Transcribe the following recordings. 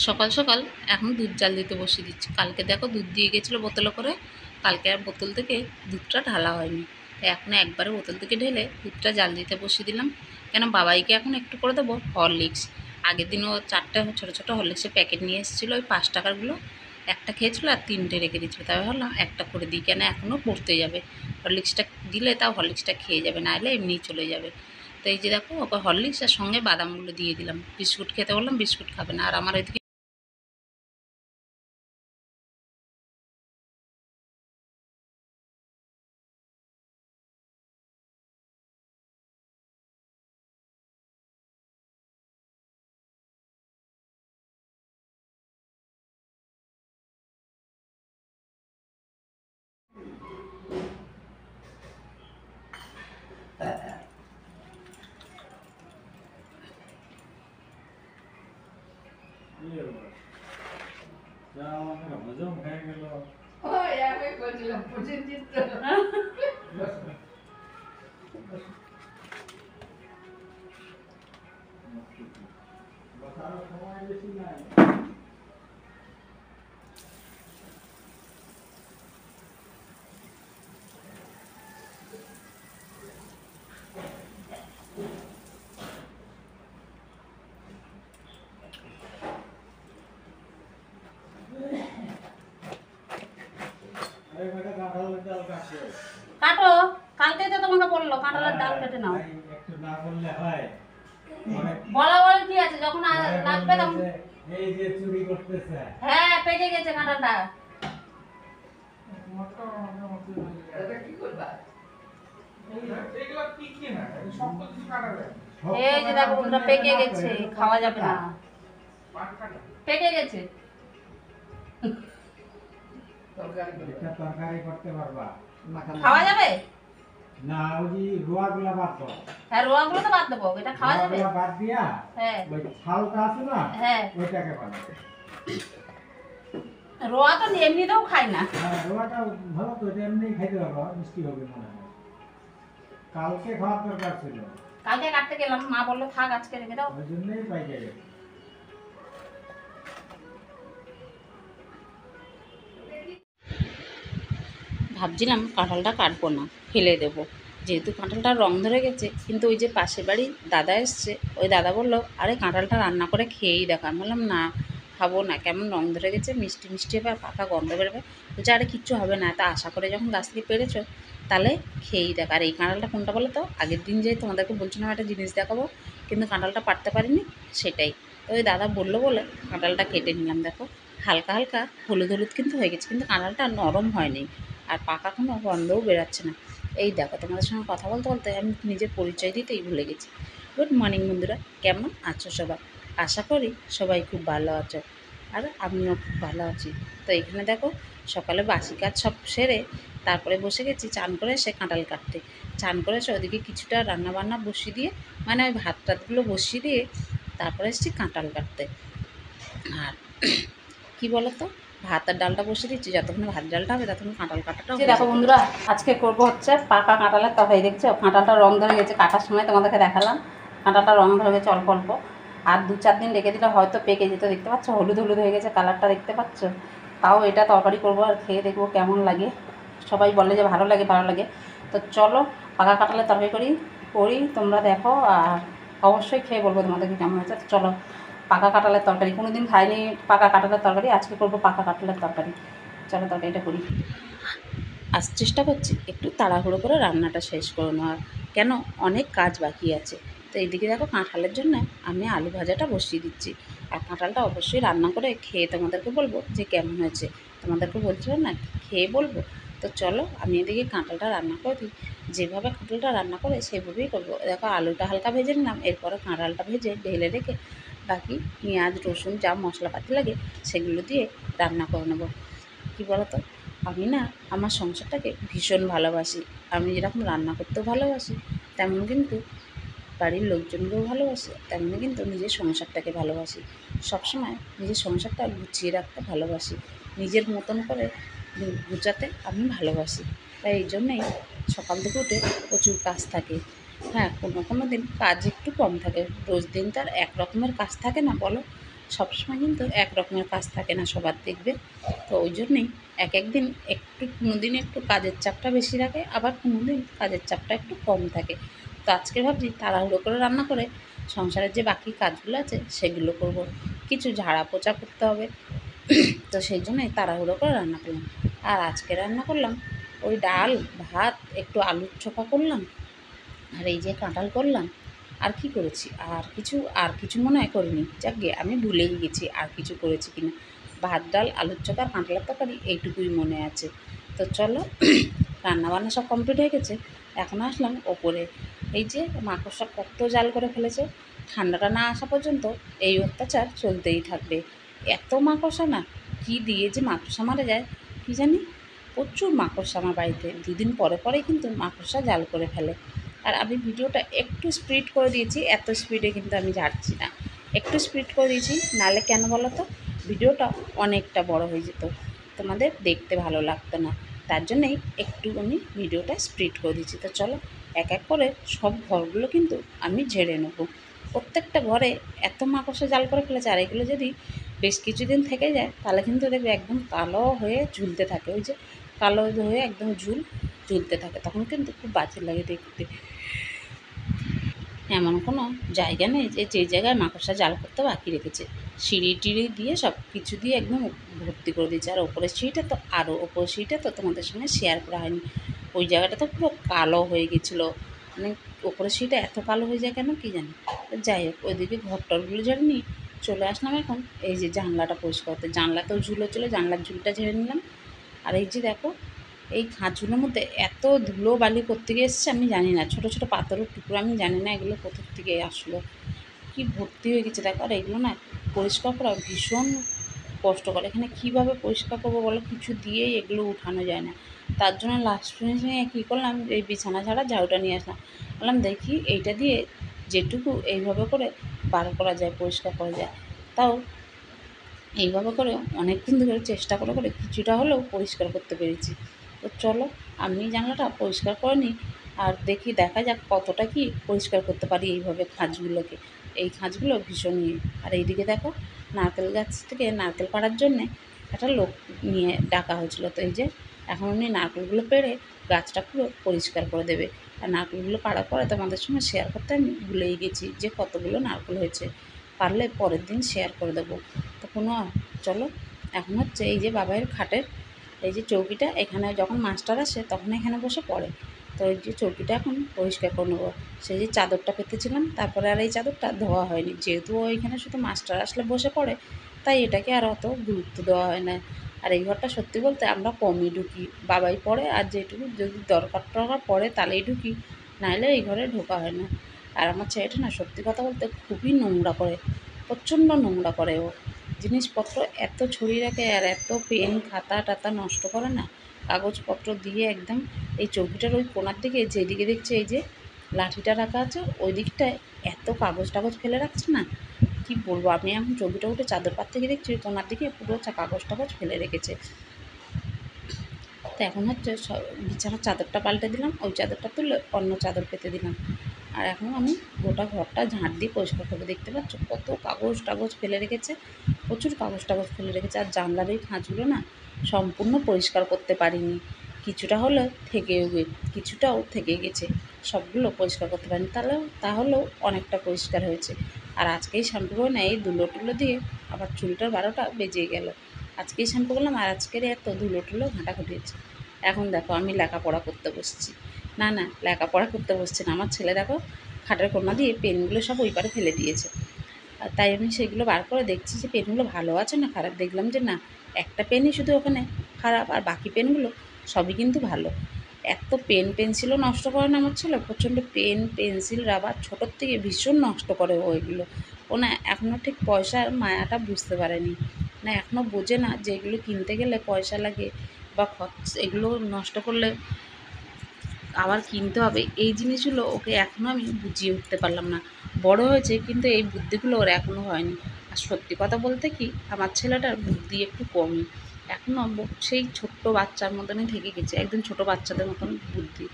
সকাল সকাল এখন দুধ জাল দিতে বসিয়ে দিচ্ছি। কালকে দেখো দুধ দিয়ে গেছিলো বোতলে করে, কালকে আর বোতল থেকে দুধটা ঢালা হয়নি, তাই এখন একবারে বোতল থেকে ঢেলে দুধটা জাল দিতে বসিয়ে দিলাম। কেন বাবাইকে এখন একটু করে দেবো হরলিক্স। আগের দিনও 4টা ছোটো ছোটো হরলিক্সের প্যাকেট নিয়ে এসেছিলো, ওই 5 টাকারগুলো। একটা খেয়েছিলো আর 3টে রেখে দিয়েছিলো, তাই ভাবলাম একটা করে দিই, কেন এখনও পড়তে যাবে। হরলিক্সটা দিলে তাও হরলিক্সটা খেয়ে যাবে, না হলে এমনিই চলে যাবে। তো এই যে দেখো ওকে হরলিক্স আর সঙ্গে বাদামগুলো দিয়ে দিলাম। বিস্কুট খেতে বললাম, বিস্কুট খাবে না। আর আমার এদিকে হজম হয়ে গেল। সময় বেশি নাই। কাটো, কালকে তো তোমাকে বললো কাঁঠালের ডাল কেটে নাও। একটু না বললে হয়। বলা বলে কি আছে, যখন লাগবে তখন। এই যে চুরি করতেছে। হ্যাঁ, পেটে গেছে কাঁঠালটা। এটা কি করবা? এইগুলা কি কি না? শক্ত কিছু কাটাবে। এই যে দেখো বন্ধুরা, পেকে গেছে, খাওয়া যাবে না। পেকে গেছে। তরকারি করতে পারবা? খাওয়া যাবে? না, ওই যে রোয়াগুলা বাদ দাও। হ্যাঁ, রোয়াগুলো তো বাদ দেবো, এটা খাওয়া যাবে। রোয়াগুলা বাদ দিয়া, হ্যাঁ ওই ছালটা আছে না? হ্যাঁ, ওইটাকে বানাবে। রোয়া তো এমনিতেও খাই না। হ্যাঁ, রোয়াটা ভালো তো, এটা এমনি খাইতে পারবা, মিষ্টি হবে মনে হয়। কালকে খাওয়ার দরকার ছিল। কালকে কাটতে গেলাম, মা বললো থাক আজকে রেখে দাও। ওই জন্যই পাইকে গেছে। ভাবছিলাম কাঁঠালটা কাটবো না, ফেলে দেবো, যেহেতু কাঁঠালটার রং ধরে গেছে। কিন্তু ওই যে পাশের বাড়ি দাদা এসছে, ওই দাদা বললো আরে কাঁঠালটা রান্না করে খেয়েই দেখা। আমি বললাম না, খাবো না, কেমন রং ধরে গেছে, মিষ্টি মিষ্টি হবে আর পাকা গন্ধ বেরোবে। বলছে আরে কিচ্ছু হবে না, তা আশা করে যখন গাছ থেকে পেরেছো তাহলে খেয়েই দেখ। আর এই কাঁঠালটা কোনটা বলো তো, আগের দিন যে তোমাদেরকে বলছিলাম একটা জিনিস দেখাবো, কিন্তু কাঁঠালটা পারতে পারিনি, সেটাই। তো ওই দাদা বললো বলে কাঁঠালটা কেটে নিলাম। দেখো হালকা হালকা হলুদ হলুদ কিন্তু হয়ে গেছে, কিন্তু কাঁঠালটা নরম হয়নি, আর পাকা কোনো গন্ধও বেরাচ্ছে না। এই দেখো তোমাদের সঙ্গে কথা বলতে বলতে আমি নিজের পরিচয় দিতেই ভুলে গেছি। গুড মর্নিং বন্ধুরা, কেমন আছো সবাই? আশা করি সবাই খুব ভালো আছো, আর আমিও খুব ভালো আছি। তো এখানে দেখো সকালে বাসি কাজ সব সেরে তারপরে বসে গেছি চান করে এসে কাঁঠাল কাটতে। চান করে এসে ওদিকে কিছুটা রান্নাবান্না বসিয়ে দিয়ে, মানে ওই ভাত টাতগুলো বসিয়ে দিয়ে তারপরে এসেছি কাঁঠাল কাটতে। আর কি বলতো, ভাত আর ডালটা বসিয়ে দিচ্ছি, যতক্ষণ ভাত ডালটা হবে ততক্ষণ কাঁঠাল কাটাটা। দেখো বন্ধুরা, আজকে করবো হচ্ছে পাকা কাঁঠালের তরকারি। দেখছো কাঁঠালটা রং ধরে গেছে, কাটার সময় তোমাদেরকে দেখালাম কাঁঠালটা রং ধরে গেছে অল্প অল্প। আর 2-4 দিন রেখে দিলে হয়তো পেকে যেত। দেখতে পাচ্ছ হলুদ হলুদ হয়ে গেছে কালারটা, দেখতে পাচ্ছ। তাও এটা তরকারি করবো আর খেয়ে দেখবো কেমন লাগে। সবাই বলে যে ভালো লাগে ভালো লাগে। তো চলো পাকা কাঁঠালের তরকারি করি তোমরা দেখো, আর অবশ্যই খেয়ে বলবো তোমাদেরকে কেমন হয়েছে। চলো পাকা কাঁঠালের তরকারি, কোনো দিন খাইনি পাকা কাঁঠালের তরকারি, আজকে করবো পাকা কাঁঠালের তরকারি। চলো তরকারিটা করি। আজ চেষ্টা করছি একটু তাড়াহুড়ো করে রান্নাটা শেষ করে নেওয়ার, কেন অনেক কাজ বাকি আছে। তো এইদিকে দেখো কাঁঠালের জন্য আমি আলু ভাজাটা বসিয়ে দিচ্ছি, আর কাঁঠালটা অবশ্যই রান্না করে খেয়ে তোমাদেরকে বলবো যে কেমন হয়েছে। তোমাদেরকে বলছিলাম না খেয়ে বলবো। তো চলো আমি এদিকে কাঁঠালটা রান্না করে দিই, যেভাবে কাঁঠালটা রান্না করে সেভাবেই করবো। দেখো আলুটা হালকা ভেজে নিলাম, এরপরে কাঁঠালটা ভেজে ঢেলে রেখে বাকি পেঁয়াজ রসুন যা মশলাপাতি লাগে সেগুলো দিয়ে রান্না করে নেবো। কী বলো তো, আমি না আমার সংসারটাকে ভীষণ ভালোবাসি। আমি যেরকম রান্না করতেও ভালোবাসি, তেমন কিন্তু বাড়ির লোকজনকেও ভালোবাসি, তেমনি কিন্তু নিজের সংসারটাকে ভালোবাসি। সবসময় নিজের সংসারটা গুছিয়ে রাখতে ভালোবাসি, নিজের মতন করে গুছাতে আমি ভালোবাসি। তাই এই জন্যেই সকাল থেকে উঠে প্রচুর কাজ থাকে। হ্যাঁ, কোনো কোনো দিন কাজ একটু কম থাকে, রোজ দিন তো আর এক রকমের কাজ থাকে না বলো। সবসময় কিন্তু এক রকমের কাজ থাকে না সবার, দেখবে। তো ওই জন্যেই এক একদিন একটু, কোনো দিন একটু কাজের চাপটা বেশি থাকে, আবার কোনো দিন কাজের চাপটা একটু কম থাকে। তো আজকে ভাবছি তাড়াহুড়ো করে রান্না করে সংসারের যে বাকি কাজগুলো আছে সেগুলো করব। কিছু ঝাড়া পোছা করতে হবে, তো সেই জন্যই তাড়াহুড়ো করে রান্না করলাম। আর আজকে রান্না করলাম ওই ডাল, ভাত, একটু আলুর চোখা করলাম, আর এই যে কাঁঠাল করলাম। আর কি করেছি, আর কিছু মনে হয় করিনি, যাকগে আমি ভুলেই গেছি আর কিছু করেছি কিনা। ভাত, ডাল, আলুর চোখা, কাঁঠালের তরকারি এইটুকুই মনে আছে। তো চলো, রান্নাবান্না সব কমপ্লিট হয়ে গেছে। এখন আসলাম ওপরে। এই যে মাকড়সা কত জাল করে ফেলেছে, ঠান্ডাটা না আসা পর্যন্ত এই অত্যাচার চলতেই থাকবে। এত মাকড়সা না, কী দিয়ে যে মাকড়সা মারা যায় কী জানি। প্রচুর মাকড়সা আমার বাড়িতে, দুদিন পরে পরেই কিন্তু মাকড়সা জাল করে ফেলে। আর আমি ভিডিওটা একটু স্পিড করে দিয়েছি, এত স্পিডে কিন্তু আমি ঝাড়ছি না, একটু স্পিড করে দিয়েছি, নাহলে কেন বলো তো, ভিডিওটা অনেকটা বড় হয়ে যেত, তোমাদের দেখতে ভালো লাগতো না। তার জন্যেই একটু আমি ভিডিওটা স্পিড করে দিচ্ছি। তো চলো, এক এক করে সব ঘরগুলো কিন্তু আমি ঝেড়ে নেবো। প্রত্যেকটা ঘরে এত মাকড়সা জাল করে ফেলেছে, আর এগুলো যদি বেশ কিছুদিন থেকে যায় তাহলে কিন্তু দেখবে একদম কালো হয়ে ঝুলতে থাকে, ওই যে কালো হয়ে একদম ঝুলতে থাকে, তখন কিন্তু খুব বাজে লাগে দেখতে। এমন কোনো জায়গা নেই যে যে জায়গায় মাকড়সা জাল করতে বাকি রেখেছে। সিঁড়ি টিড়ি দিয়ে সব কিছু দিয়ে একদম ভর্তি করে দিয়েছে। আর ওপরের সিঁড়িটা তো আরও, ওপরের সিঁড়িটা তো তোমাদের সঙ্গে শেয়ার করা হয়নি, ওই জায়গাটা তো পুরো কালো হয়ে গেছিলো। মানে ওপরের সিঁড়িটা এত কালো হয়ে যায় কেন কী জানি। তো যাই হোক, ওইদিকে ঘর টরগুলো ঝেড়ে নিয়ে চলে আসলাম এখন এই যে জানলাটা পরিষ্কার করতে। জানলাতেও ঝুল হচ্ছিলো, জানলার ঝুলটা ঝেড়ে নিলাম। আর এই যে দেখো, এই খাঁজগুলোর মধ্যে এত ধুলো বালি কোত্থেকে এসছে আমি জানি না, ছোটো ছোটো পাথরের টুকরো, আমি জানি না এগুলো কোথার থেকে আসলো, কি ভর্তি হয়ে গেছে দেখো। আর এগুলো না পরিষ্কার করা ভীষণ কষ্টকর। এখানে কীভাবে পরিষ্কার করবো বলো, কিছু দিয়েই এগুলো উঠানো যায় না। তার জন্য লাস্ট ফিনিশিংয়ে কী করলাম, এই বিছানা ঝাড়া ঝাড়ুটা নিয়ে আসলাম। বললাম দেখি এইটা দিয়ে যেটুকু এইভাবে করে বার করা যায়, পরিষ্কার করা যায়। তাও এইভাবে করে অনেকক্ষণ ধরে চেষ্টা করে করে কিছুটা হলেও পরিষ্কার করতে পেরেছি। তো চলো, আমি জানলাটা পরিষ্কার করে নিই, আর দেখা যাক কতটা কি পরিষ্কার করতে পারি এইভাবে খাঁজগুলোকে। এই খাঁজগুলো ভীষণ ইয়ে। আর এইদিকে দেখো, নারকেল গাছ থেকে নারকেল পাড়ার জন্যে একটা লোক নিয়ে ডাকা হয়েছিলো। তো এই যে এখন উনি নারকেলগুলো পেড়ে গাছটা পুরো পরিষ্কার করে দেবে। আর নারকেলগুলো পাড়ার পরে তোমাদের সঙ্গে শেয়ার করতে আমি ভুলেই গেছি যে কতগুলো নারকেল হয়েছে, পারলে পরের দিন শেয়ার করে দেবো। তো কোনো, চলো, এখন হচ্ছে এই যে বাবাইয়ের খাটের এই যে চৌকিটা, এখানে যখন মাস্টার আসে তখন এখানে বসে পড়ে। তো এই যে চৌকিটা এখন পরিষ্কার করে নেবো। সেই যে চাদরটা পেতেছিলাম, তারপরে আর এই চাদরটা ধোয়া হয়নি, যেহেতু ও এখানে শুধু মাস্টার আসলে বসে পড়ে, তাই এটাকে আর অত গুরুত্ব দেওয়া হয় না। আর এই ঘরটা সত্যি বলতে আমরা কমই ঢুকি, বাবাই পড়ে, আর যেটুকু যদি দরকার টরকার পড়ে তাহলেই ঢুকি, নাহলে এই ঘরে ঢোকা হয় না। আর আমার ছেলেটা না সত্যি কথা বলতে খুবই নোংরা করে, প্রচণ্ড নোংরা করে ও, জিনিসপত্র এত ছড়িয়ে রাখে, আর এত পেন খাতা টাতা নষ্ট করে না, কাগজপত্র দিয়ে একদম। এই চৌকিটার ওই কোণার দিকে যেদিকে দেখছে এই যে লাঠিটা রাখা আছে, ওই দিকটায় এত কাগজ টাগজ ফেলে রাখছে না, কি বলবো। আমি এখন চৌকিটা উঠে চাদর পাত থেকে দেখছি ওই কোণার দিকে পুরো কাগজ টাগজ ফেলে রেখেছে। তো এখন হচ্ছে বিছানার চাদরটা পাল্টে দিলাম, ওই চাদরটা তুলে অন্য চাদর পেতে দিলাম। আর এখন আমি গোটা ঘরটা ঝাঁট দিয়ে পরিষ্কার করবো। দেখতে পাচ্ছ কত কাগজ টাগজ ফেলে রেখেছে, প্রচুর কাগজ টাগজ ফেলে রেখেছে। আর জানলার এই খাঁজগুলো না সম্পূর্ণ পরিষ্কার করতে পারিনি, কিছুটা হলেও কিছুটাও থেকে গেছে, সবগুলো পরিষ্কার করতে পারিনি, তাহলেও অনেকটা পরিষ্কার হয়েছে। আর আজকেই শ্যাম্পু করে না, এই ধুলো টুলো দিয়ে আবার চুলটার 12টা বেজে গেল। আজকেই শ্যাম্পু করলাম, আর আজকের এত ধুলো টুলো ঘাঁটাঘুটি হচ্ছে। এখন দেখো আমি লেখাপড়া করতে বসছি, না না লেখাপড়া করতে বসছে না, আমার ছেলে দেখো খাটের কোণা দিয়ে পেনগুলো সব ওই পারে ফেলে দিয়েছে। আর তাই আমি সেগুলো বার করে দেখছি যে পেনগুলো ভালো আছে না খারাপ। দেখলাম যে না, একটা পেনই শুধু ওখানে খারাপ, আর বাকি পেনগুলো সবই কিন্তু ভালো। এত পেন পেন্সিলও নষ্ট করে না আমার ছেলে, প্রচণ্ড পেন পেন্সিল রাবার ছোটোর থেকে ভীষণ নষ্ট করে ও এগুলো। ও না এখনও ঠিক পয়সার মায়াটা বুঝতে পারেনি, না এখনও বোঝে না যে এগুলো কিনতে গেলে পয়সা লাগে, বা এগুলো নষ্ট করলে আবার কিনতে হবে, এই জিনিসগুলো ওকে এখনও আমি বুঝিয়ে উঠতে পারলাম না। বড় হয়েছে কিন্তু এই বুদ্ধিগুলো ওর এখনও হয়নি। আর সত্যি কথা বলতে কি, আমার ছেলেটার বুদ্ধি একটু কমই, এখনও সেই ছোট্ট বাচ্চার মতনই থেকে গেছে, একদম ছোট বাচ্চাদের মতন বুদ্ধি,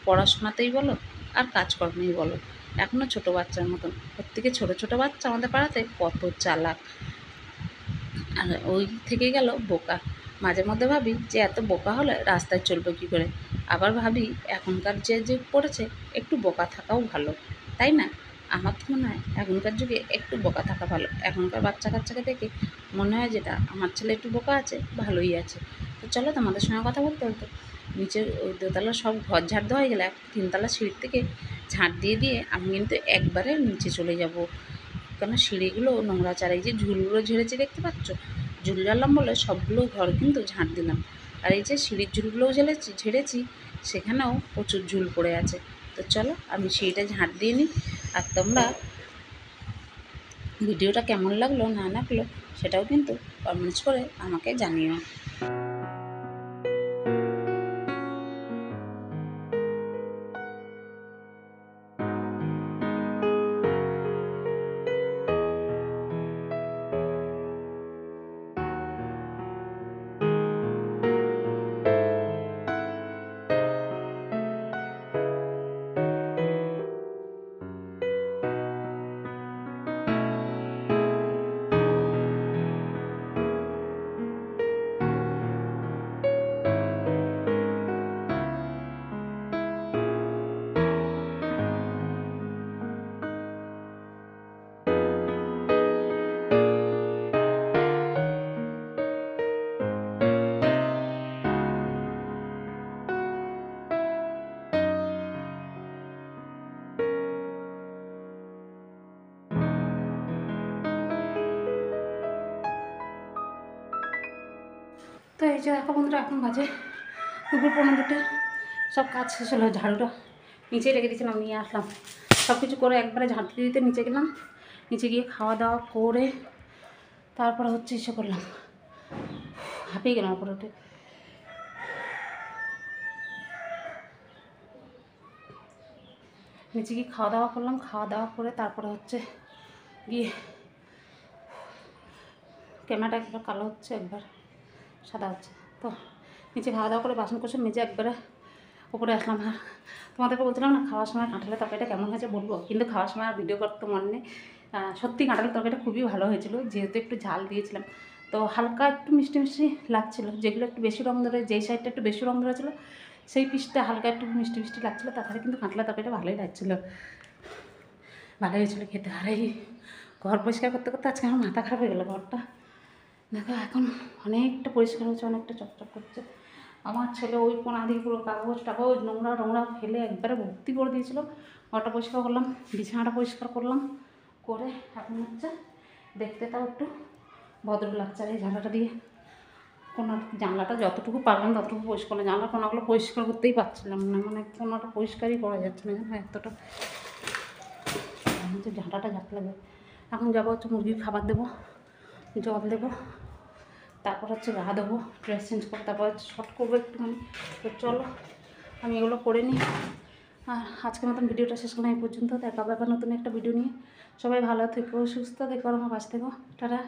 পড়াশোনাতেই বলো আর কাজকর্মেই বলো, এখনও ছোট বাচ্চার মতন। ওর থেকে ছোটো ছোটো বাচ্চা আমাদের পাড়াতে কত চালাক, আর ওই থেকে গেল বোকা। মাঝে মধ্যে ভাবি যে এত বোকা হলে রাস্তায় চলবে কী করে, আবার ভাবি এখনকার যে যুগ পড়েছে একটু বোকা থাকাও ভালো, তাই না? আমার তো মনে হয় এখনকার যুগে একটু বোকা থাকা ভালো। এখনকার বাচ্চা কাচ্চাকে দেখে মনে হয় যেটা আমার ছেলে একটু বোকা আছে, ভালোই আছে। তো চলো তোমাদের সঙ্গে কথা বলতে বলতে নিচের ওই দোতলা সব ঘর ঝাড় দেওয়া হয়ে গেলে 3তলা সিঁড়ি থেকে ঝাঁট দিয়ে দিয়ে আমি কিন্তু একবারে নিচে চলে যাব, কেন সিঁড়িগুলো নোংরা চার, এই যে ঝুলগুলো ঝেড়েছি দেখতে পাচ্ছ, ঝুল ঝাড়লাম বলে সবগুলো ঘর কিন্তু ঝাঁট দিলাম। আর এই যে সিঁড়ির ঝুলগুলোও ঝেড়েছি, সেখানেও প্রচুর ঝুল পড়ে আছে। তো চলো আমি সিঁড়িটা ঝাঁট দিয়ে নিই, আর তোমরা ভিডিওটা কেমন লাগলো না লাগলো সেটাও কিন্তু কমেন্টস করে আমাকে জানিও। তো এই যে দেখো বন্ধুরা, এখন বাজে দুপুর 1:45, সব কাজ শেষ হলো। ঝাড়ুটা নিচে রেখে দিয়েছিলাম, নিয়ে আসলাম, সব কিছু করে একবারে ঝাড় দিতে দিতে নিচে গেলাম। নিচে গিয়ে খাওয়া দাওয়া করে তারপরে হচ্ছে এসে করলাম, হাঁপিয়ে গেলাম উপরে উঠে। নিচে গিয়ে খাওয়া দাওয়া করলাম, খাওয়া দাওয়া করে তারপরে হচ্ছে গিয়ে ক্যামেরাটা একবার কালো হচ্ছে, একবার সাদা হচ্ছে। তো নিচে খাওয়া দাওয়া করে বাসন কোসন মেজে একবারে উপরে আসলাম। আর তোমাদেরকে বলছিলাম না খাওয়ার সময় কাঁঠালের তরকারিটা কেমন হয়েছে বলবো, কিন্তু খাওয়ার সময় আর ভিডিও করতে মনে নেই। সত্যি কাঁঠালের তরকারিটা খুবই ভালো হয়েছিল, যেহেতু একটু ঝাল দিয়েছিলাম। তো হালকা একটু মিষ্টি মিষ্টি লাগছিলো, যেগুলো একটু বেশি রঙ ধরে, যেই সাইডটা একটু বেশি রঙ ধরেছিল সেই পিসটা হালকা একটু মিষ্টি মিষ্টি লাগছিলো। তাছাড়া কিন্তু কাঁঠালের তরকারিটা ভালোই লাগছিলো, ভালোই হয়েছিলো খেতে। আর এই ঘর পরিষ্কার করতে করতে আজকে আমার মাথা খারাপ হয়ে গেলো। ঘরটা দেখো এখন অনেকটা পরিষ্কার হচ্ছে, অনেকটা চকচক করছে। আমার ছেলে ওই কোনা দিয়ে পুরো কাগজ টাগজ নোংরা টোংরা ফেলে একবারে ভর্তি করে দিয়েছিল। ঘরটা পরিষ্কার করলাম, বিছানাটা পরিষ্কার করলাম, করে এখন হচ্ছে দেখতে তাও একটু ভদ্র লাগছে। আর এই জানলাটা দিয়ে কোনা, জানলাটা যতটুকু পারলাম ততটুকু পরিষ্কার করলাম। জানলার কোনাগুলো পরিষ্কার করতেই পারছিলাম না, মানে কোনাটা পরিষ্কারই করা যাচ্ছে না, এতটা হচ্ছে ঝাঁটাটা ঝাঁট লাগে। এখন যাবো হচ্ছে মুরগির খাবার দেবো, জল দেবো, তারপর হচ্ছে গা দেবো, ড্রেস চেঞ্জ করবো, তারপর হচ্ছে শর্ট করবো একটুখানি। তো চলো আমি এগুলো করে নিই। আর আজকের মতন ভিডিওটা শেষ করলাম এই পর্যন্ত। দেখা হবে আবার নতুন একটা ভিডিও নিয়ে। সবাই ভালো থেকো, সুস্থ থেকো, আমার পাশে থেকো, টাটা।